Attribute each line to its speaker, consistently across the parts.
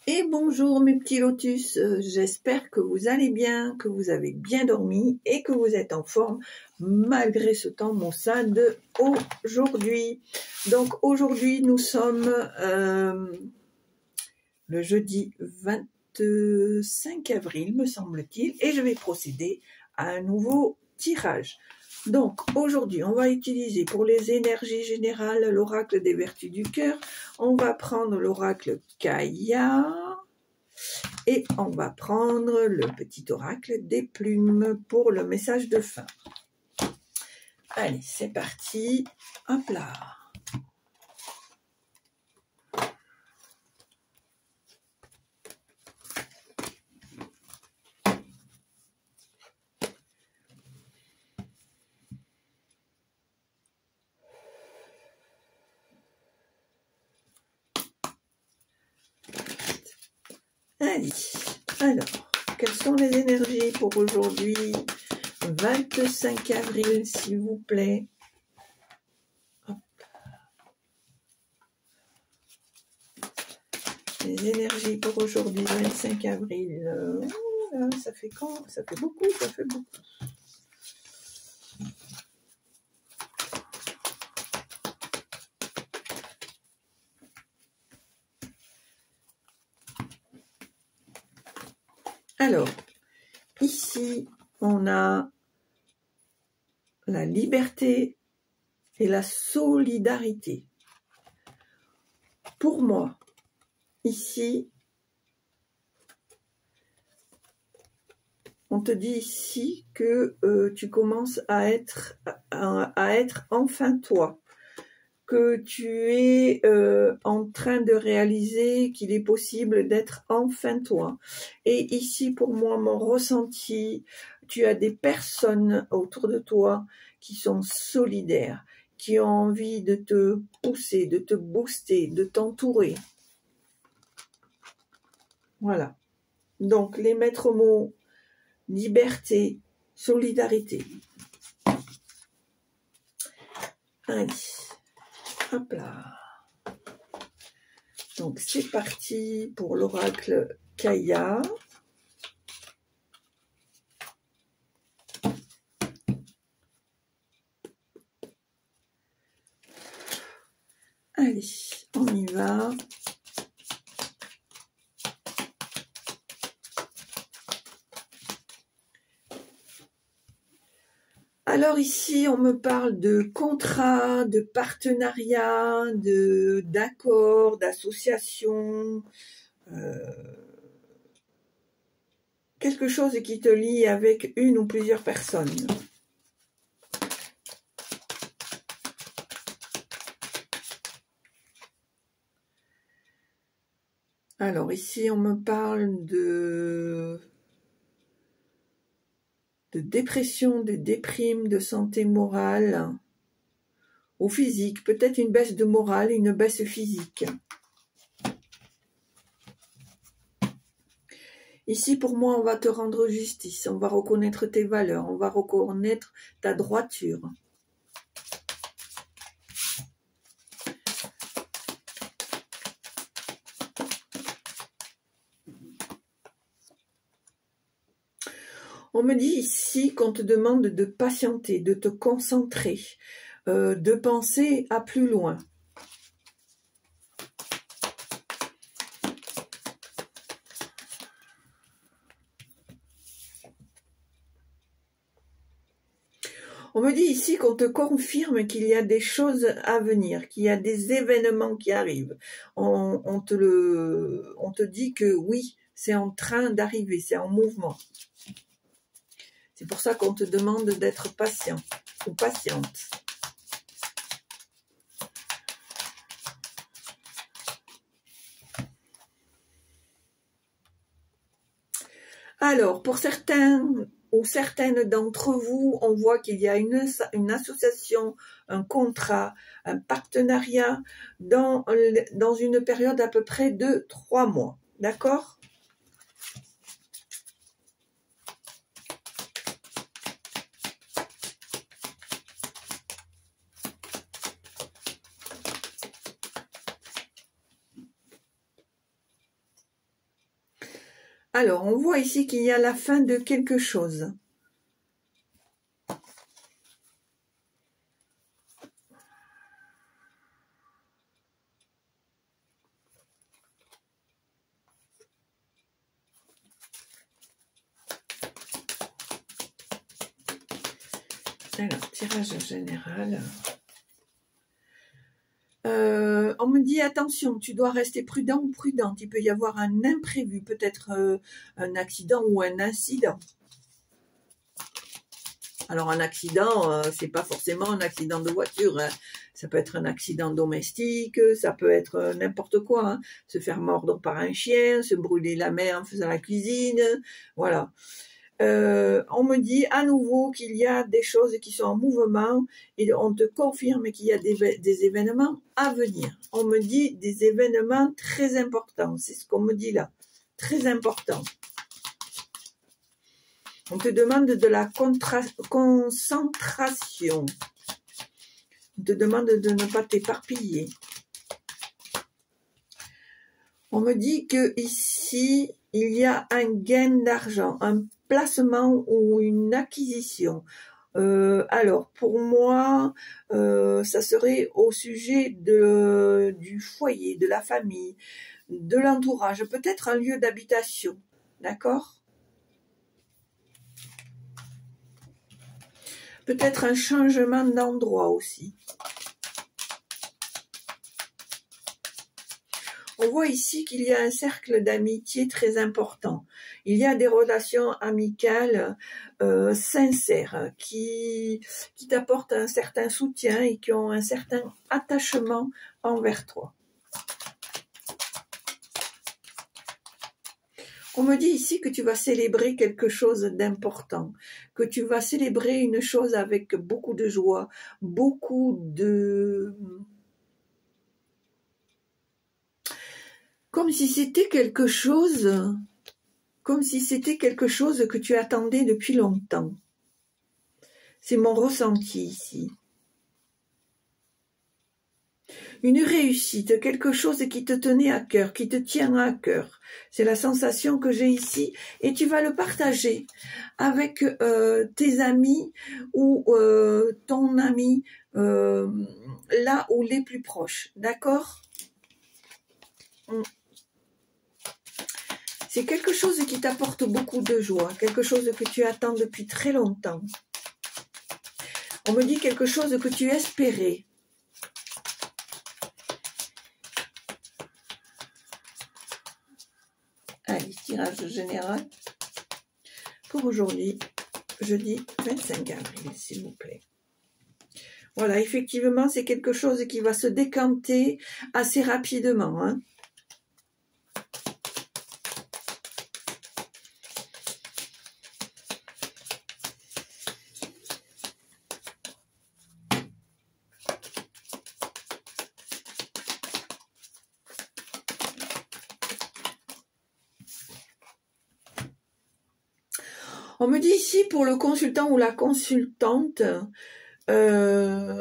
Speaker 1: Et bonjour mes petits lotus, j'espère que vous allez bien, que vous avez bien dormi et que vous êtes en forme malgré ce temps maussade aujourd'hui. Donc aujourd'hui nous sommes le jeudi 25 avril me semble-t-il et je vais procéder à un nouveau tirage. Donc aujourd'hui on va utiliser pour les énergies générales l'oracle des vertus du cœur. On va prendre l'oracle Kaya et on va prendre le petit oracle des plumes pour le message de fin. Allez, c'est parti. Hop là. Allez, alors, quelles sont les énergies pour aujourd'hui, 25 avril, s'il vous plaît. Hop. Les énergies pour aujourd'hui, 25 avril. Ça fait quand? Ça fait beaucoup, ça fait beaucoup. Alors, ici, on a la liberté et la solidarité. Pour moi, ici, on te dit ici que tu commences à être enfin toi, que tu es en train de réaliser qu'il est possible d'être enfin toi. Et ici, pour moi, mon ressenti, tu as des personnes autour de toi qui sont solidaires, qui ont envie de te pousser, de te booster, de t'entourer. Voilà. Donc, les maîtres mots, liberté, solidarité. Allez, hop là. Donc, c'est parti pour l'oracle Kaya. Allez, on y va. Alors ici, on me parle de contrat, de partenariat, d'accord, d'association, quelque chose qui te lie avec une ou plusieurs personnes. Alors ici, on me parle de dépression, de déprime, de santé morale ou physique, peut-être une baisse de morale, une baisse physique. Ici, pour moi, on va te rendre justice, on va reconnaître tes valeurs, on va reconnaître ta droiture. On me dit ici qu'on te demande de patienter, de te concentrer, de penser à plus loin. On me dit ici qu'on te confirme qu'il y a des choses à venir, qu'il y a des événements qui arrivent. On te dit que oui, c'est en train d'arriver, c'est en mouvement. C'est pour ça qu'on te demande d'être patient ou patiente. Alors, pour certains ou certaines d'entre vous, on voit qu'il y a une association, un contrat, un partenariat dans une période à peu près de 3 mois. D'accord ? Alors, on voit ici qu'il y a la fin de quelque chose. Alors, tirage général. On me dit attention, tu dois rester prudent ou prudente. Il peut y avoir un imprévu, peut-être un accident ou un incident. Alors un accident, c'est pas forcément un accident de voiture, hein. Ça peut être un accident domestique, ça peut être n'importe quoi, hein. Se faire mordre par un chien, se brûler la main en faisant la cuisine, voilà. On me dit à nouveau qu'il y a des choses qui sont en mouvement et on te confirme qu'il y a des événements à venir. On me dit des événements très importants, c'est ce qu'on me dit là, très importants. On te demande de la concentration. On te demande de ne pas t'éparpiller. On me dit que ici, il y a un gain d'argent, un placement ou une acquisition. Alors, pour moi, ça serait au sujet du foyer, de la famille, de l'entourage, peut-être un lieu d'habitation, d'accord ? Peut-être un changement d'endroit aussi. On voit ici qu'il y a un cercle d'amitié très important. Il y a des relations amicales sincères qui t'apportent un certain soutien et qui ont un certain attachement envers toi. On me dit ici que tu vas célébrer quelque chose d'important, que tu vas célébrer une chose avec beaucoup de joie, beaucoup de... Comme si c'était quelque chose que tu attendais depuis longtemps. C'est mon ressenti ici. Une réussite, quelque chose qui te tenait à cœur, qui te tient à cœur. C'est la sensation que j'ai ici et tu vas le partager avec tes amis ou ton ami là où les plus proches, d'accord ? C'est quelque chose qui t'apporte beaucoup de joie, quelque chose que tu attends depuis très longtemps. On me dit quelque chose que tu espérais. Allez, tirage général pour aujourd'hui, jeudi 25 avril, s'il vous plaît. Voilà, effectivement, c'est quelque chose qui va se décanter assez rapidement, hein. On me dit ici pour le consultant ou la consultante que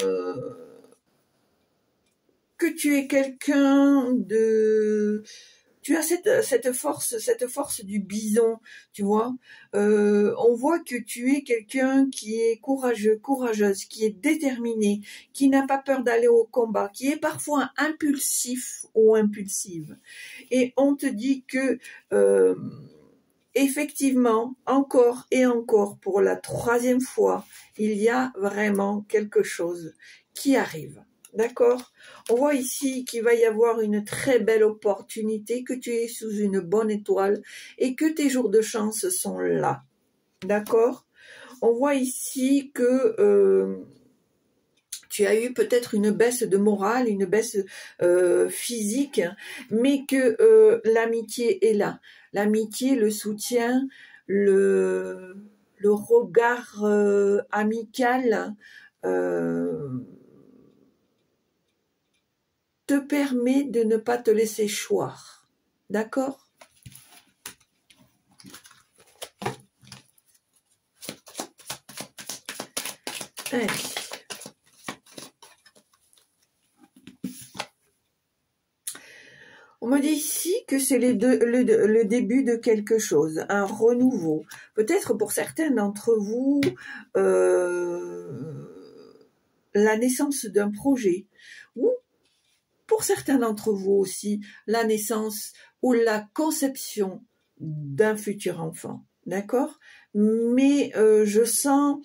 Speaker 1: tu es quelqu'un de... Tu as cette force du bison, tu vois. On voit que tu es quelqu'un qui est courageux, courageuse, qui est déterminé, qui n'a pas peur d'aller au combat, qui est parfois impulsif ou impulsive. Et on te dit que... effectivement, encore et encore, pour la 3e fois, il y a vraiment quelque chose qui arrive. D'accord ? On voit ici qu'il va y avoir une très belle opportunité, que tu es sous une bonne étoile et que tes jours de chance sont là. D'accord ? On voit ici que tu as eu peut-être une baisse de morale, une baisse physique, mais que l'amitié est là. L'amitié, le soutien, le regard amical te permet de ne pas te laisser choir. D'accord ? Allez. On me dit ici que c'est le début de quelque chose, un renouveau. Peut-être pour certains d'entre vous, la naissance d'un projet, ou pour certains d'entre vous aussi, la naissance ou la conception d'un futur enfant. D'accord? Mais je sens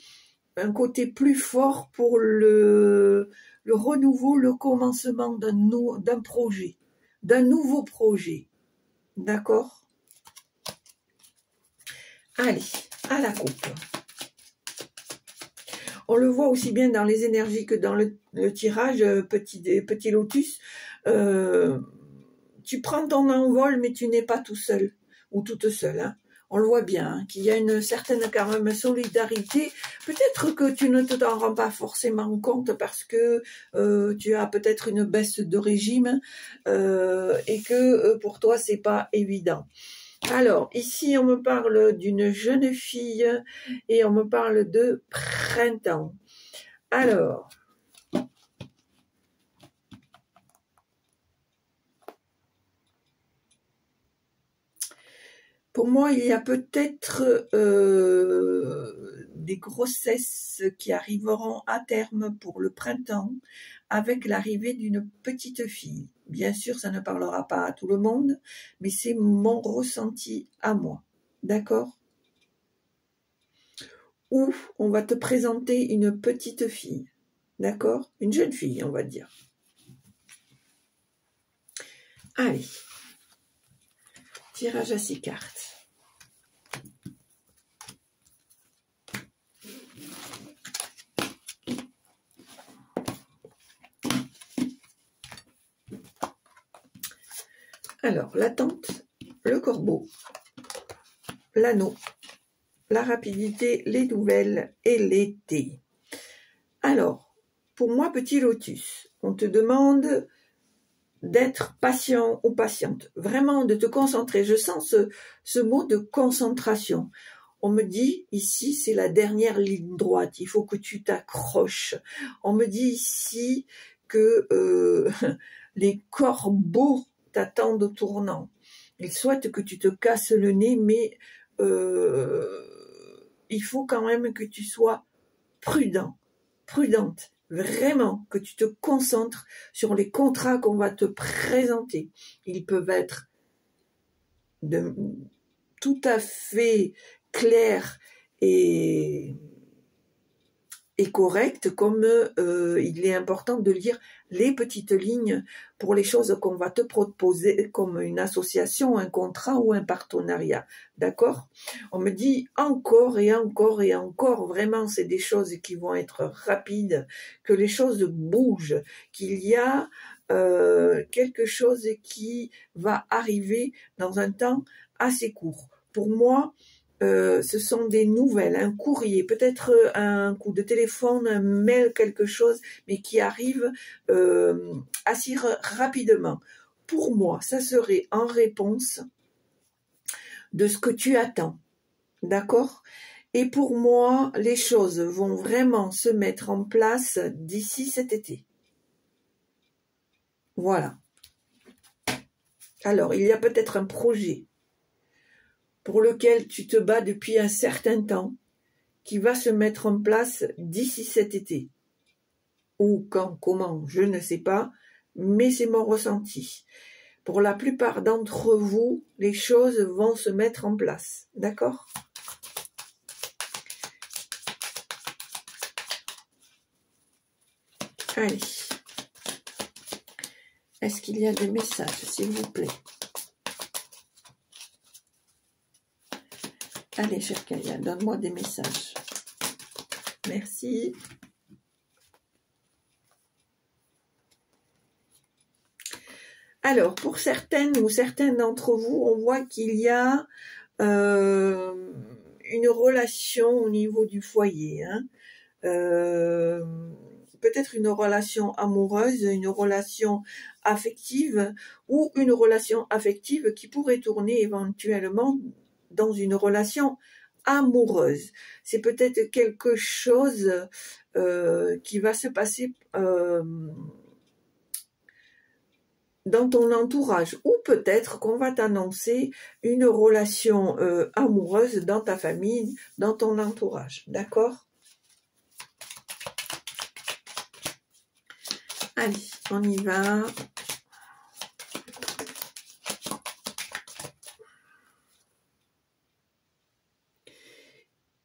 Speaker 1: un côté plus fort pour le renouveau, le commencement d'un projet, d'un nouveau projet. D'accord? Allez, à la coupe. On le voit aussi bien dans les énergies que dans le tirage, petit lotus. Tu prends ton envol, mais tu n'es pas tout seul ou toute seule. Hein. On le voit bien, hein, qu'il y a une certaine quand même solidarité. Peut-être que tu ne t'en rends pas forcément compte parce que tu as peut-être une baisse de régime et que pour toi, c'est pas évident. Alors, ici, on me parle d'une jeune fille et on me parle de printemps. Alors, pour moi, il y a peut-être des grossesses qui arriveront à terme pour le printemps avec l'arrivée d'une petite fille. Bien sûr, ça ne parlera pas à tout le monde, mais c'est mon ressenti à moi. D'accord? Ou on va te présenter une petite fille. D'accord? Une jeune fille, on va dire. Allez. Tirage à 6 cartes. Alors, l'attente, le corbeau, l'anneau, la rapidité, les nouvelles et l'été. Alors, pour moi, petit lotus, on te demande d'être patient ou patiente, vraiment de te concentrer. Je sens ce mot de concentration. On me dit, ici, c'est la dernière ligne droite, il faut que tu t'accroches. On me dit ici que les corbeaux t'attendent au tournant. Ils souhaitent que tu te casses le nez, mais il faut quand même que tu sois prudent, prudente. Vraiment, que tu te concentres sur les contrats qu'on va te présenter. Ils peuvent être tout à fait clairs et corrects, comme il est important de lire les petites lignes pour les choses qu'on va te proposer comme une association, un contrat ou un partenariat. D'accord? On me dit encore et encore et encore, vraiment c'est des choses qui vont être rapides, que les choses bougent, qu'il y a quelque chose qui va arriver dans un temps assez court. Pour moi, ce sont des nouvelles, un courrier, peut-être un coup de téléphone, un mail, quelque chose, mais qui arrive assez rapidement. Pour moi, ça serait en réponse de ce que tu attends, d'accord? Et pour moi, les choses vont vraiment se mettre en place d'ici cet été. Voilà. Alors, il y a peut-être un projet pour lequel tu te bats depuis un certain temps, qui va se mettre en place d'ici cet été. Ou quand, comment, je ne sais pas, mais c'est mon ressenti. Pour la plupart d'entre vous, les choses vont se mettre en place. D'accord? Allez. Est-ce qu'il y a des messages, s'il vous plaît? Allez, chère Kaya, donne-moi des messages. Merci. Alors, pour certaines ou certains d'entre vous, on voit qu'il y a une relation au niveau du foyer. Hein. Peut-être une relation amoureuse, une relation affective ou une relation affective qui pourrait tourner éventuellement dans une relation amoureuse. C'est peut-être quelque chose qui va se passer dans ton entourage, ou peut-être qu'on va t'annoncer une relation amoureuse dans ta famille, dans ton entourage, d'accord? Allez, on y va.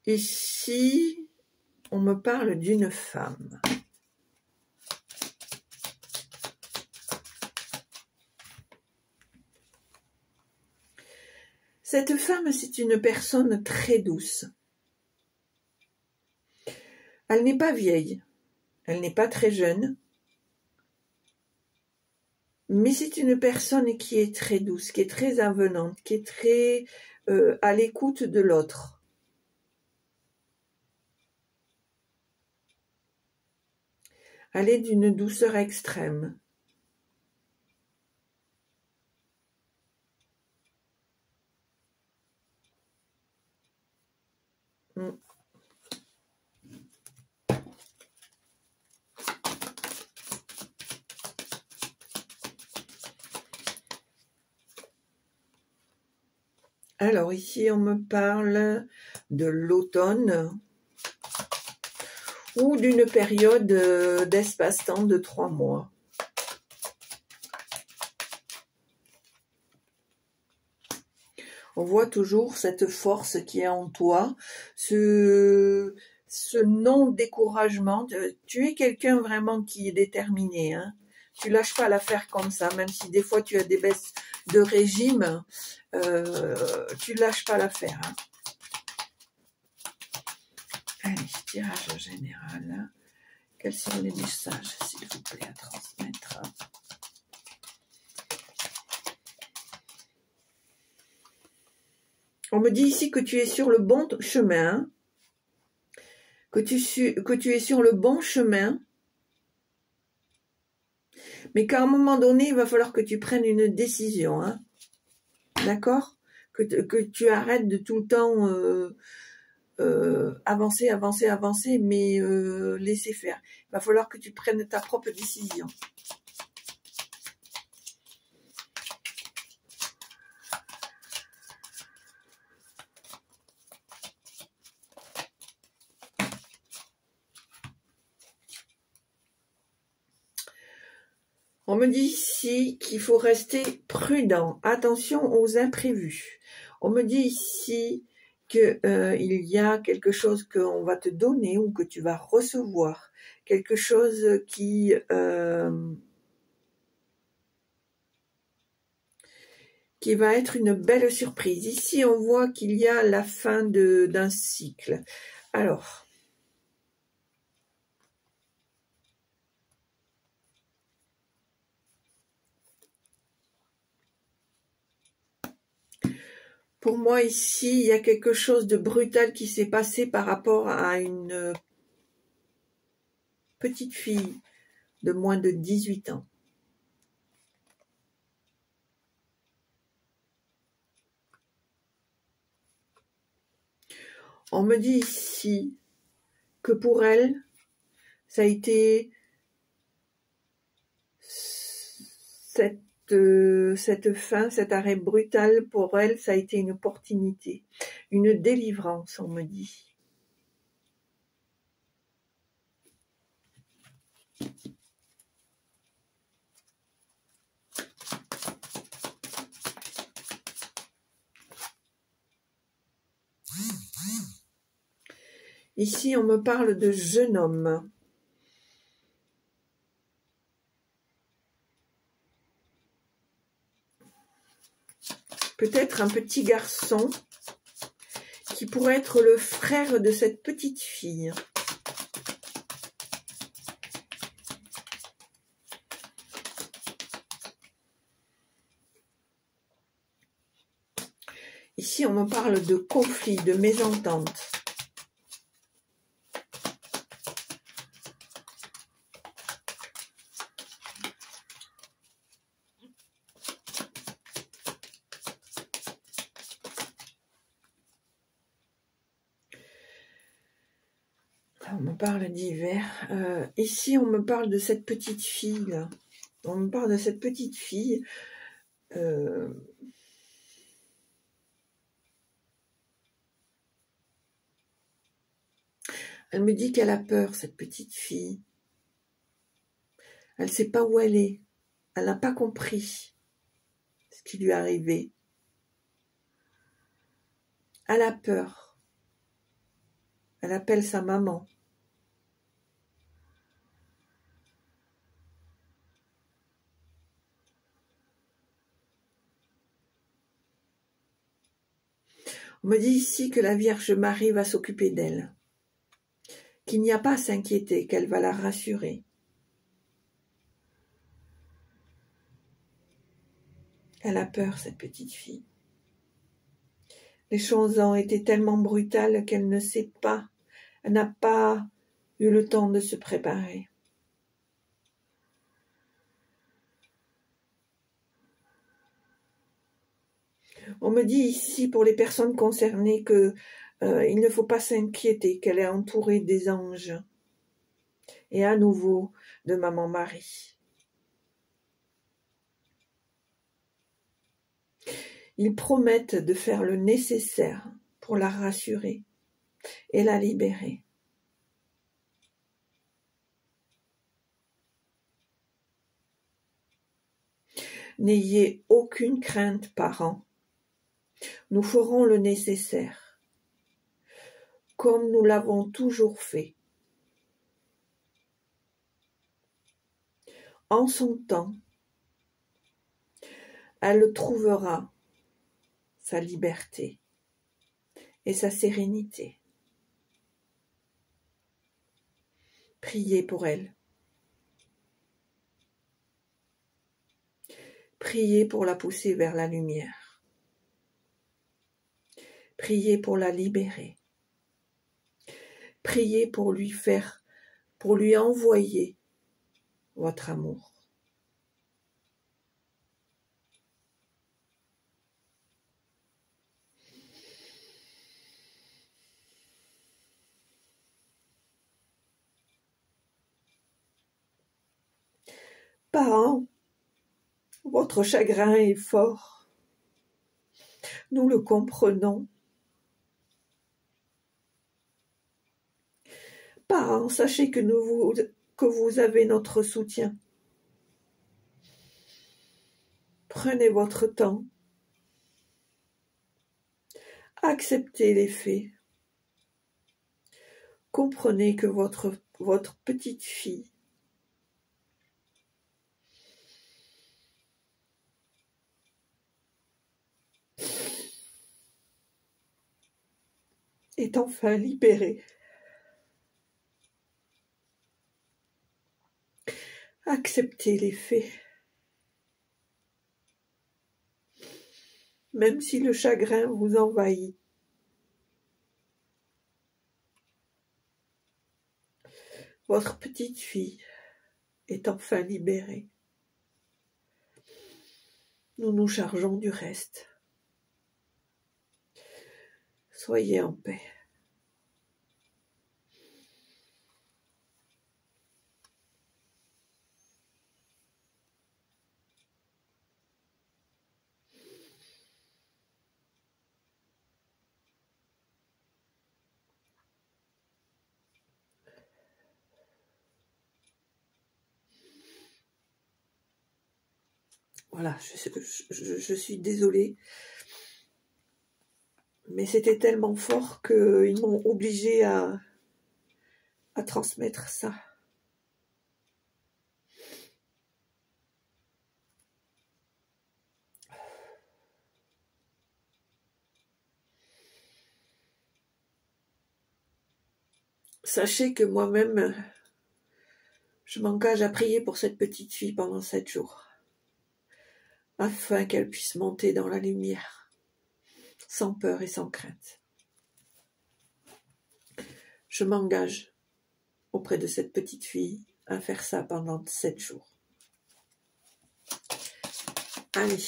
Speaker 1: Ici, on me parle d'une femme. Cette femme, c'est une personne très douce. Elle n'est pas vieille, elle n'est pas très jeune, mais c'est une personne qui est très douce, qui est très avenante, qui est très à l'écoute de l'autre. Elle est d'une douceur extrême. Alors ici, on me parle de l'automne ou d'une période d'espace-temps de 3 mois. On voit toujours cette force qui est en toi, ce non-découragement. Tu es quelqu'un vraiment qui est déterminé, hein. Tu lâches pas l'affaire comme ça, même si des fois tu as des baisses de régime, tu lâches pas l'affaire, hein. Allez, tirage général. Quels sont les messages, s'il vous plaît, à transmettre? On me dit ici que tu es sur le bon chemin, que tu es sur le bon chemin, mais qu'à un moment donné, il va falloir que tu prennes une décision, hein. D'accord? Que tu arrêtes de tout le temps avancer, avancer, avancer, mais laisser faire. Il va falloir que tu prennes ta propre décision. On me dit ici qu'il faut rester prudent. Attention aux imprévus. On me dit ici qu'il y a quelque chose qu'on va te donner ou que tu vas recevoir. Quelque chose qui va être une belle surprise. Ici, on voit qu'il y a la fin d'un cycle. Alors, pour moi, ici, il y a quelque chose de brutal qui s'est passé par rapport à une petite fille de moins de 18 ans. On me dit ici que pour elle, ça a été cette fin, cet arrêt brutal, pour elle, ça a été une opportunité, une délivrance, on me dit. Ici, on me parle de jeune homme. Peut-être un petit garçon qui pourrait être le frère de cette petite fille. Ici, on me parle de conflit, de mésentente. On me parle d'hiver. Ici, on me parle de cette petite fille là, On me parle de cette petite fille. Elle me dit qu'elle a peur, cette petite fille. Elle ne sait pas où elle est. Elle n'a pas compris ce qui lui est arrivé. Elle a peur. Elle appelle sa maman. On me dit ici que la Vierge Marie va s'occuper d'elle, qu'il n'y a pas à s'inquiéter, qu'elle va la rassurer. Elle a peur, cette petite fille. Les choses ont été tellement brutales qu'elle ne sait pas, elle n'a pas eu le temps de se préparer. On me dit ici, pour les personnes concernées, que il ne faut pas s'inquiéter, qu'elle est entourée des anges. Et à nouveau, de Maman Marie. Ils promettent de faire le nécessaire pour la rassurer et la libérer. N'ayez aucune crainte, parents. Nous ferons le nécessaire, comme nous l'avons toujours fait. En son temps, elle trouvera sa liberté et sa sérénité. Priez pour elle. Priez pour la pousser vers la lumière. Priez pour la libérer. Priez pour lui envoyer votre amour. Parents, votre chagrin est fort. Nous le comprenons. Parents, sachez que vous avez notre soutien. Prenez votre temps. Acceptez les faits. Comprenez que votre petite fille est enfin libérée. Acceptez les faits. Même si le chagrin vous envahit. Votre petite fille est enfin libérée. Nous nous chargeons du reste. Soyez en paix. Voilà, je suis désolée, mais c'était tellement fort qu'ils m'ont obligée à transmettre ça. Sachez que moi-même, je m'engage à prier pour cette petite fille pendant 7 jours, afin qu'elle puisse monter dans la lumière, sans peur et sans crainte. Je m'engage auprès de cette petite fille à faire ça pendant 7 jours. Allez.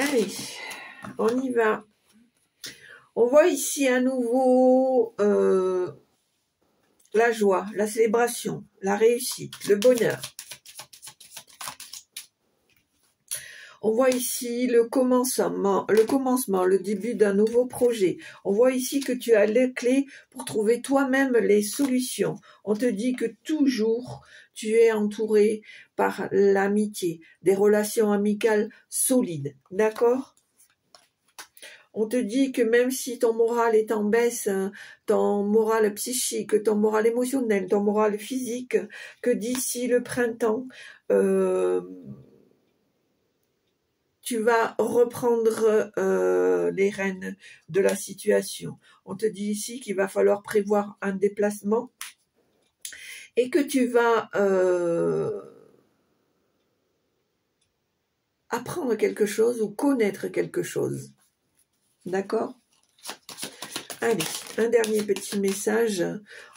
Speaker 1: Allez, on y va. On voit ici à nouveau la joie, la célébration, la réussite, le bonheur. On voit ici le commencement, le début d'un nouveau projet. On voit ici que tu as les clés pour trouver toi-même les solutions. On te dit que toujours tu es entouré par l'amitié, des relations amicales solides. D'accord ? On te dit que même si ton moral est en baisse, ton moral psychique, ton moral émotionnel, ton moral physique, que d'ici le printemps, tu vas reprendre les rênes de la situation. On te dit ici qu'il va falloir prévoir un déplacement et que tu vas apprendre quelque chose ou connaître quelque chose. D'accord ? Allez, un dernier petit message.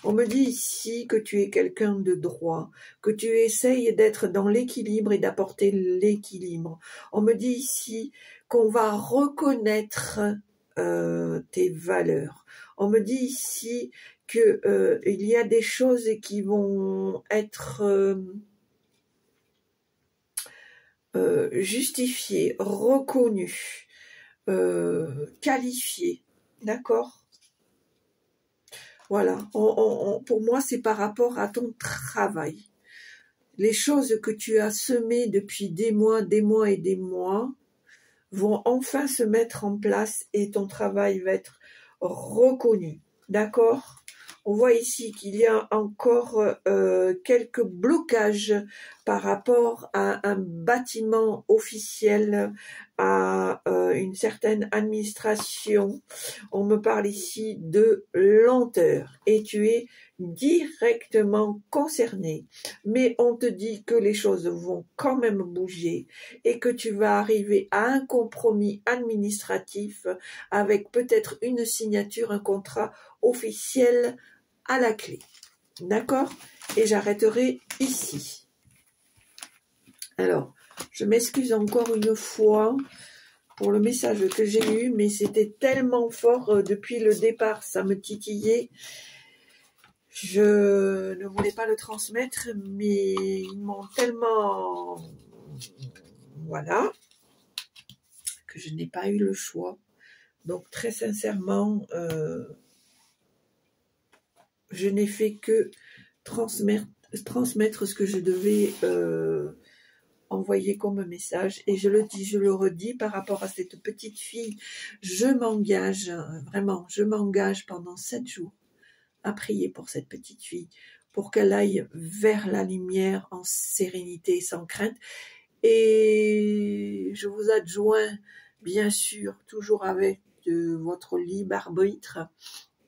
Speaker 1: On me dit ici que tu es quelqu'un de droit, que tu essayes d'être dans l'équilibre et d'apporter l'équilibre. On me dit ici qu'on va reconnaître tes valeurs. On me dit ici que il y a des choses qui vont être justifiées, reconnues, qualifiées. D'accord ? Voilà, pour moi, c'est par rapport à ton travail. Les choses que tu as semées depuis des mois et des mois vont enfin se mettre en place et ton travail va être reconnu. D'accord ? On voit ici qu'il y a encore quelques blocages par rapport à un bâtiment officiel, à une certaine administration. On me parle ici de lenteur et tu es directement concerné. Mais on te dit que les choses vont quand même bouger et que tu vas arriver à un compromis administratif avec peut-être une signature, un contrat officiel à la clé. D'accord ? Et j'arrêterai ici. Alors, je m'excuse encore une fois pour le message que j'ai eu, mais c'était tellement fort depuis le départ, ça me titillait. Je ne voulais pas le transmettre, mais ils m'ont tellement... Voilà, que je n'ai pas eu le choix. Donc, très sincèrement, je n'ai fait que transmettre ce que je devais envoyer comme message. Et je le dis, je le redis, par rapport à cette petite fille, je m'engage, vraiment, je m'engage pendant 7 jours à prier pour cette petite fille, pour qu'elle aille vers la lumière en sérénité et sans crainte. Et je vous adjoins, bien sûr, toujours avec votre libre arbitre,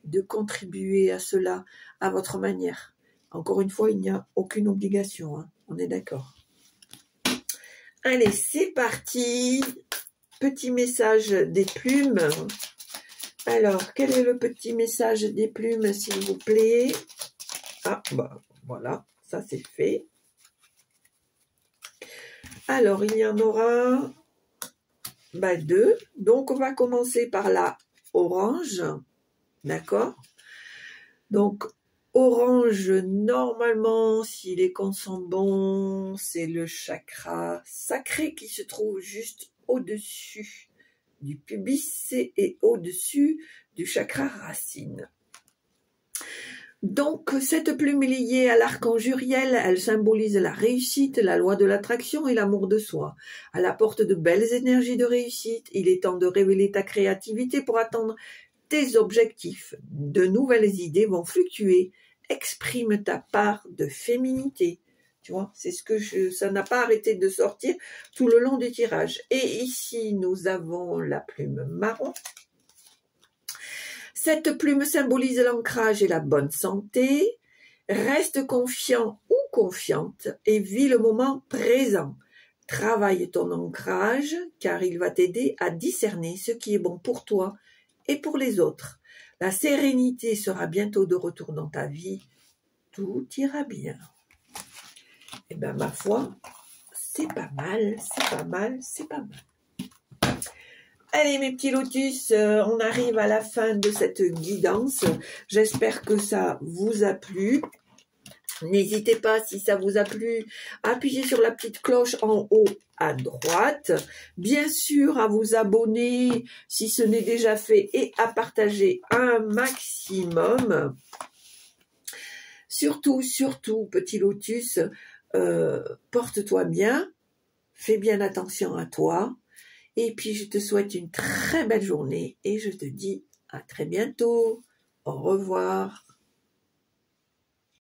Speaker 1: de contribuer à cela à votre manière. Encore une fois, il n'y a aucune obligation, hein, on est d'accord. Allez, c'est parti. Petit message des plumes. Alors, quel est le petit message des plumes, s'il vous plaît? Ah, bah, voilà, ça c'est fait. Alors, il y en aura 2. Donc, on va commencer par la orange. D'accord? Donc, orange, normalement, si les comptes sont bons, c'est le chakra sacré qui se trouve juste au-dessus du pubis et au-dessus du chakra racine. Donc, cette plume est liée à l'archange Uriel, elle symbolise la réussite, la loi de l'attraction et l'amour de soi. Elle apporte de belles énergies de réussite, il est temps de révéler ta créativité pour atteindre tes objectifs. De nouvelles idées vont fluctuer, exprime ta part de féminité. Tu vois, c'est ce que ça n'a pas arrêté de sortir tout le long du tirage. Et ici, nous avons la plume marron. Cette plume symbolise l'ancrage et la bonne santé. Reste confiant ou confiante et vis le moment présent. Travaille ton ancrage car il va t'aider à discerner ce qui est bon pour toi et pour les autres. La sérénité sera bientôt de retour dans ta vie. Tout ira bien. Eh bien, ma foi, c'est pas mal, c'est pas mal, c'est pas mal. Allez mes petits lotus, on arrive à la fin de cette guidance. J'espère que ça vous a plu. N'hésitez pas, si ça vous a plu, à appuyer sur la petite cloche en haut à droite. Bien sûr, à vous abonner si ce n'est déjà fait et à partager un maximum. Surtout, petit lotus, porte-toi bien, fais bien attention à toi. Et puis, je te souhaite une très belle journée et je te dis à très bientôt. Au revoir.